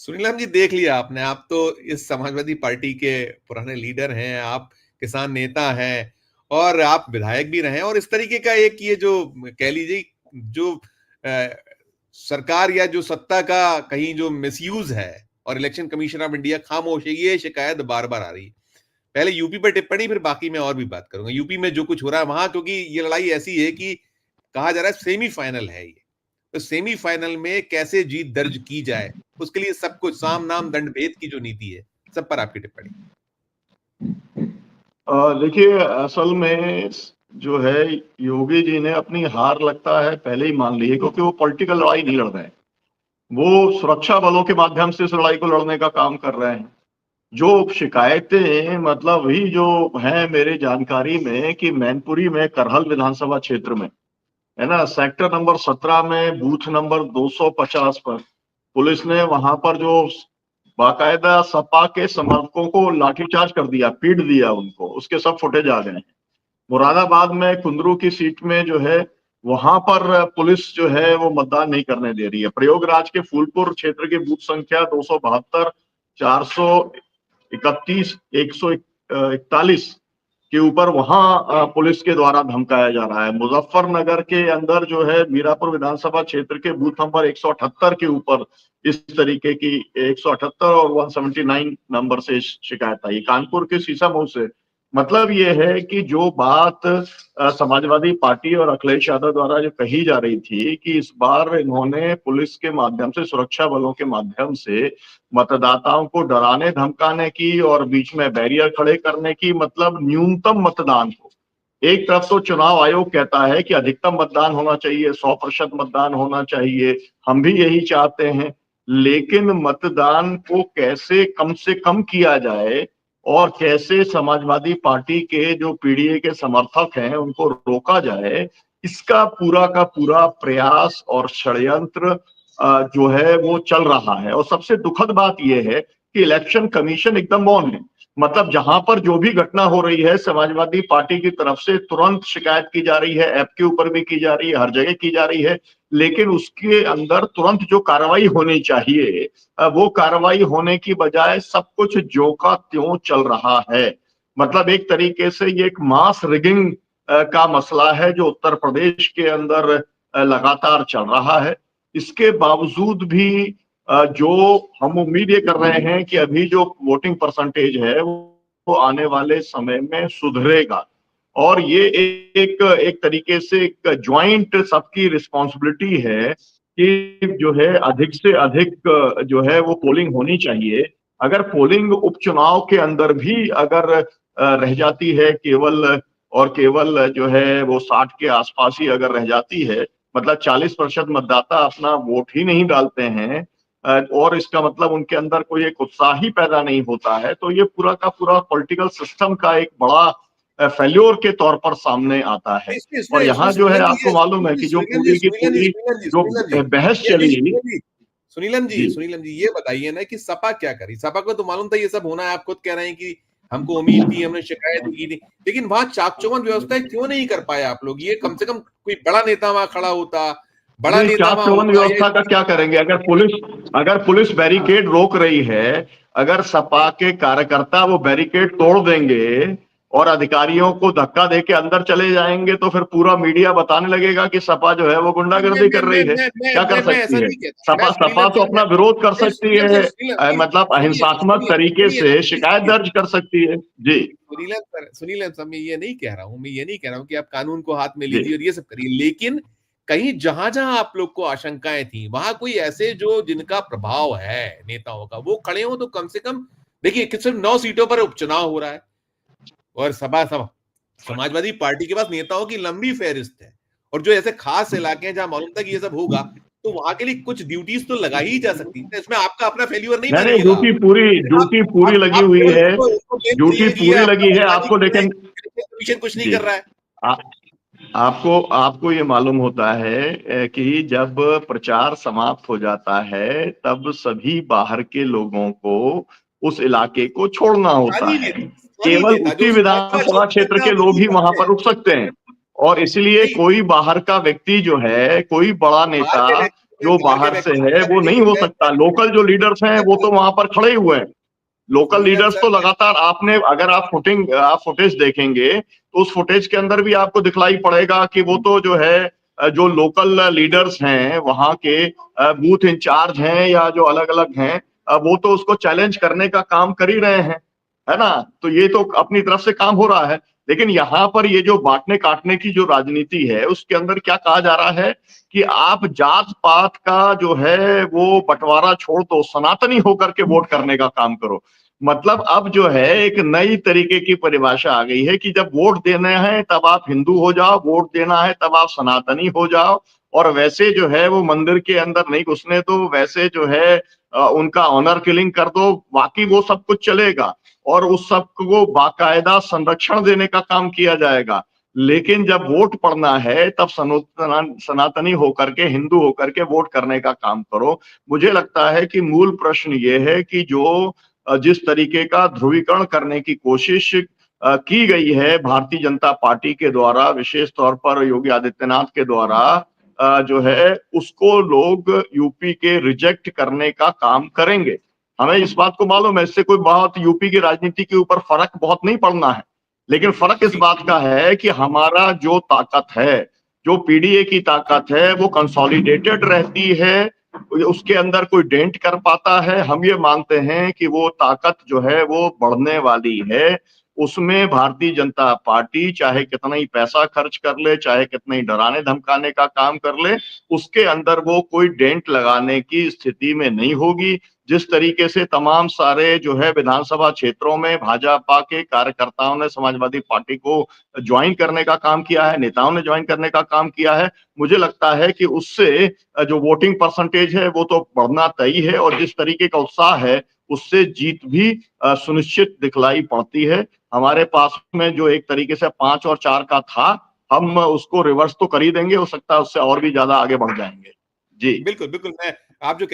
सुनीलाम जी, देख लिया आपने। आप तो इस समाजवादी पार्टी के पुराने लीडर हैं, आप किसान नेता हैं और आप विधायक भी रहे हैं। और इस तरीके का एक ये जो कह लीजिए जो सरकार या जो सत्ता का कहीं जो मिसयूज है और इलेक्शन कमीशन ऑफ इंडिया खामोश है, ये शिकायत बार बार आ रही है। पहले यूपी पर टिप्पणी, फिर बाकी मैं और भी बात करूंगा यूपी में जो कुछ हो रहा है वहां, क्योंकि ये लड़ाई ऐसी है कि कहा जा रहा है सेमीफाइनल है ये। तो सेमीफाइनल में कैसे जीत दर्ज की जाए, उसके लिए सब कुछ साम नाम दंड भेद की जो नीति है, सब पर आपकी टिप्पणी। देखिए, असल में जो है योगी जी ने अपनी हार लगता है पहले ही मान ली है, क्योंकि वो पॉलिटिकल लड़ाई नहीं लड़ रहे हैं। वो सुरक्षा बलों के माध्यम से इस लड़ाई को लड़ने का काम कर रहे हैं। जो शिकायतें मतलब वही जो हैं मेरे जानकारी में कि मैनपुरी में करहल विधानसभा क्षेत्र में है ना, सेक्टर नंबर 17 में बूथ नंबर 250 पर पुलिस ने वहां पर जो बाकायदा सपा के समर्थकों को लाठीचार्ज कर दिया, पीट दिया उनको, उसके सब फुटेज आ गए हैं। मुरादाबाद में कुंदरू की सीट में जो है वहां पर पुलिस जो है वो मतदान नहीं करने दे रही है। प्रयागराज के फूलपुर क्षेत्र की बूथ संख्या 272, 431, 141 के ऊपर वहां पुलिस के द्वारा धमकाया जा रहा है। मुजफ्फरनगर के अंदर जो है मीरापुर विधानसभा क्षेत्र के बूथ नंबर 178 के ऊपर इस तरीके की 178 और 179 नंबर से शिकायत आई। कानपुर के शीशामऊ से मतलब ये है कि जो बात समाजवादी पार्टी और अखिलेश यादव द्वारा जो कही जा रही थी कि इस बार इन्होंने पुलिस के माध्यम से, सुरक्षा बलों के माध्यम से मतदाताओं को डराने धमकाने की और बीच में बैरियर खड़े करने की, मतलब न्यूनतम मतदान को। एक तरफ तो चुनाव आयोग कहता है कि अधिकतम मतदान होना चाहिए, 100% मतदान होना चाहिए, हम भी यही चाहते हैं, लेकिन मतदान को कैसे कम से कम किया जाए और कैसे समाजवादी पार्टी के जो पीडीए के समर्थक हैं उनको रोका जाए, इसका पूरा का पूरा प्रयास और षड्यंत्र जो है वो चल रहा है। और सबसे दुखद बात यह है कि इलेक्शन कमीशन एकदम मौन है। मतलब जहां पर जो भी घटना हो रही है समाजवादी पार्टी की तरफ से तुरंत शिकायत की जा रही है, ऐप के ऊपर भी की जा रही है, हर जगह की जा रही है, लेकिन उसके अंदर तुरंत जो कार्रवाई होनी चाहिए वो कार्रवाई होने की बजाय सब कुछ ज्यों का त्यों चल रहा है। मतलब एक तरीके से ये एक मास रिगिंग का मसला है जो उत्तर प्रदेश के अंदर लगातार चल रहा है। इसके बावजूद भी जो हम उम्मीद ये कर रहे हैं कि अभी जो वोटिंग परसेंटेज है वो आने वाले समय में सुधरेगा और ये एक तरीके से एक ज्वाइंट सबकी रिस्पॉन्सिबिलिटी है कि जो है अधिक से अधिक जो है वो पोलिंग होनी चाहिए। अगर पोलिंग उपचुनाव के अंदर भी अगर रह जाती है केवल और केवल जो है वो 60 के आसपास ही अगर रह जाती है, मतलब 40% मतदाता अपना वोट ही नहीं डालते हैं और इसका मतलब उनके अंदर कोई एक उत्साह ही पैदा नहीं होता है, तो ये पूरा का पूरा पॉलिटिकल सिस्टम का एक बड़ा फेल्योर के तौर पर सामने आता है। इसमें और इसमें इसमें यहाँ जो है सुनीलन जी, आपको मालूम है कि जो सुनीलन जी, पूरी की सुनीलन जी, पूरी सुनीलन जी, जो सुनीलन जी, बहस ये चली। सुनीलन जी, सुनीलन जी, जी सुनीलन जी, ये बताइए ना कि सपा क्या करी। सपा को तो मालूम था ये सब होना है, आप खुद कह रहे हैं कि हमको उम्मीद थी, हमने शिकायत की थी, लेकिन वहां चाक चौबंद व्यवस्था क्यों नहीं कर पाए आप लोग? ये कम से कम कोई बड़ा नेता वहां खड़ा होता, बड़ा नहीं, नेता चाक वहां चौबंद होता या व्यवस्था का क्या करेंगे? अगर पुलिस बैरिकेड रोक रही है, अगर सपा के कार्यकर्ता वो बैरिकेड तोड़ देंगे और अधिकारियों को धक्का देके अंदर चले जाएंगे तो फिर पूरा मीडिया बताने लगेगा कि सपा जो है वो गुंडागर्दी कर रही है। क्या कर मैं ऐसा सकती है नहीं कहता। मैं सपा? सुनीलन तो सर, अपना विरोध कर नहीं, सकती सुनीलन सर, है, सुनीलन प्लीज, मतलब सुनिए अहिंसात्मक सुनिए तरीके सुनिए ना से प्लीज शिकायत प्लीज। दर्ज कर सकती है। जी सुनीलन सर, मैं ये नहीं कह रहा हूं, मैं ये नहीं कह रहा हूं कि आप कानून को हाथ में जी लीजिए और ये सब करिए, लेकिन कहीं जहां जहां आप लोग को आशंकाएं थी वहां कोई ऐसे जो जिनका प्रभाव है नेताओं का वो खड़े हो तो कम से कम देखिए कि सिर्फ 9 सीटों पर उपचुनाव हो रहा है और सभा सभा समाजवादी पार्टी के पास नेताओं की लंबी फहरिस्त है, और जो ऐसे खास इलाके हैं जहां मालूम था कि ये सब होगा, तो वहां के लिए कुछ ड्यूटीज तो लगाई ही जा सकती है। इसमें आपका अपना फेल्यूर नहीं नहीं, मानिएगा आप। ड्यूटी पूरी लगी आप हुई केवल है। इसको ब्लेम ड्यूटी करिए कि ये पूरी अपना लगी है बदनामी आपको, कर रहे हैं, लेकिन इलेक्शन कमीशन कुछ नहीं जी कर रहा है। आ, आपको आपको ये मालूम होता है कि जब प्रचार समाप्त हो जाता है तब सभी बाहर के लोगों को उस इलाके को छोड़ना होता है। स्थानीय केवल नेता जो उसी उस भाजपा विधानसभा क्षेत्र क्षेत्र का के लोग वही ही वहां करते पर हैं। रुक सकते हैं और इसलिए नहीं, कोई बाहर का व्यक्ति जो है, कोई बड़ा बाहर नेता के व्यक्ति जो बाहर से है वो नहीं हो सकता। लोकल जो लीडर्स हैं वो तो वहां पर खड़े हुए हैं। लोकल सुनिए लीडर्स सर, तो लगातार, आपने अगर आप फुटेज देखेंगे तो उस फुटेज के अंदर भी आपको दिखलाई पड़ेगा कि वो तो जो है जो लोकल लीडर्स हैं वहां के, बूथ इंचार्ज हैं या जो अलग अलग हैं, वो तो उसको चैलेंज करने का काम कर ही रहे हैं, है ना। तो ये तो अपनी तरफ से काम हो रहा है। लेकिन यहाँ पर ये जो बांटने काटने की जो राजनीति है उसके अंदर क्या कहा जा रहा है कि आप जात पात का जो है वो बंटवारा छोड़ दो, सनातनी होकर के वोट करने का काम करो। मतलब अब जो है एक नई तरीके की परिभाषा आ गई है कि जब वोट देने हैं तब आप हिंदू हो जाओ, वोट देना है तब आप सनातनी हो जाओ, और वैसे जो है वो मंदिर के अंदर नहीं घुसने दो, वैसे जो है उनका ऑनर किलिंग कर दो, बाकी वो सब कुछ चलेगा और उस सब को बाकायदा संरक्षण देने का काम किया जाएगा। लेकिन जब वोट पड़ना है तब सनातनी होकर के, हिंदू होकर के वोट करने का काम करो। मुझे लगता है कि मूल प्रश्न ये है कि जो जिस तरीके का ध्रुवीकरण करने की कोशिश की गई है भारतीय जनता पार्टी के द्वारा, विशेष तौर पर योगी आदित्यनाथ के द्वारा, जो है उसको लोग यूपी के रिजेक्ट करने का काम करेंगे। हमें इस बात को मालूम है, इससे कोई बहुत यूपी की राजनीति के ऊपर फर्क बहुत नहीं पड़ना है। लेकिन फर्क इस बात का है कि हमारा जो ताकत है, जो पीडीए की ताकत है, वो कंसोलिडेटेड रहती है, उसके अंदर कोई डेंट कर पाता है। हम ये मानते हैं कि वो ताकत जो है वो बढ़ने वाली है। उसमें भारतीय जनता पार्टी चाहे कितना ही पैसा खर्च कर ले, चाहे कितना ही डराने धमकाने का काम कर ले, उसके अंदर वो कोई डेंट लगाने की स्थिति में नहीं होगी। जिस तरीके से तमाम सारे जो है विधानसभा क्षेत्रों में भाजपा के कार्यकर्ताओं ने समाजवादी पार्टी को ज्वाइन करने का काम किया है, नेताओं ने ज्वाइन करने का काम किया है, मुझे लगता है कि उससे जो वोटिंग परसेंटेज है वो तो बढ़ना तय है, और जिस तरीके का उत्साह है उससे जीत भी सुनिश्चित दिखलाई पड़ती है। हमारे पास में जो एक तरीके से 5 और 4 का था, हम उसको रिवर्स तो कर ही देंगे, हो सकता है उससे और भी ज्यादा आगे बढ़ जाएंगे। जी। बिल्कुल, बिल्कुल, मैं आप जो कह रहे